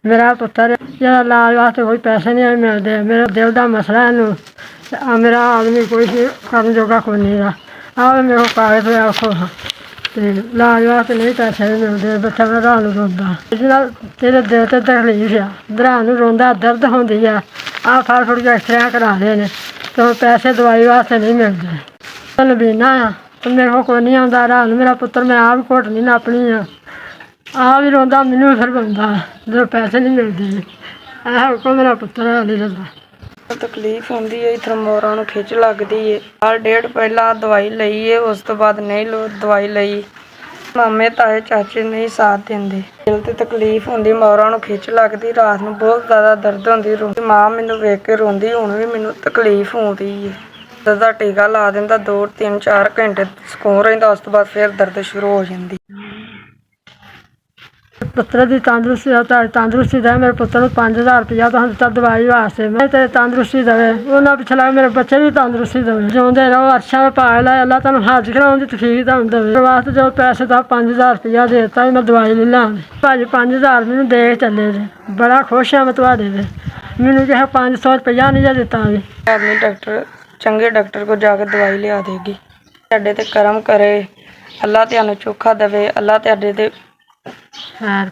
मेरा पुत्र जरा इलाज वास्ते कोई पैसे नहीं मिलते। मेरे दिल का मसला है मेरा आदमी कोई करन जोगा कोई नहीं रहा। आ मेरे को कागज आखो तो इलाज वास्ते नहीं पैसे नहीं मिलते। बच्चा मेरा रात रोंदा तेरे दिल से तकलीफ आ रात रोंदा दर्द होंदी है। आ फड़ फड़ के एक्सरे करा रहे ने तो पैसे दवाई वास्ते नहीं मिलते। नबीना आ तो मेरे को कोई नहीं आता रात मेरा पुत्र मैं आप घुट नहीं नापनी आ भी रोंदा मैनू फिर रोंदा जो पैसे नहीं मिलते। को मेरा पुत्र नहीं रहा। तकलीफ होंदी है इधर मोरां नूं खिच लगदी है। साल डेढ़ पहला दवाई लई है उस तो बाद नहीं दवाई लई। मामे ताए चाचे नहीं साथ देंदे। दिल ते तकलीफ होंदी मोरां नूं खिच लगदी रात नूं बहुत ज़्यादा दर्द होंदी। मां मैनूं वेख के रोंदी हुण भी मैनूं तकलीफ होंदी है। दर्द दा टीका ला दिंदा 2 3 4 घंटे सुकून रहिंदा उस तो बाद फिर दर्द शुरू हो जांदी। पुत्र की तंदुरुस्ती दे मेरे पुत्र को 5000 रुपया तो दिता दवाई वास्ते। मैं तेरे तंदुरुस्ती देवे उन्हें पिछला मेरे बच्चे भी तंदुरुस्ती देवे जिंदे रहो अर्शा में पाल है। अल्लाह तुम हज कराने की तौफीक तुम देवे वास्ते जो पैसे था 5000 रुपया देता मैं दवाई ले ला भाजी 5000 मैनू दे चले जे बड़ा खुश है मैं थोड़े मैनू कहा 500 रुपया नहीं दिता भी। आदमी डॉक्टर चंगे डॉक्टर को जाकर दवाई लिया देगी। तुहाडे ते करम करे अल्लाह तुहानू चोखा देवे। अल्लाह तुहाडे ते खैर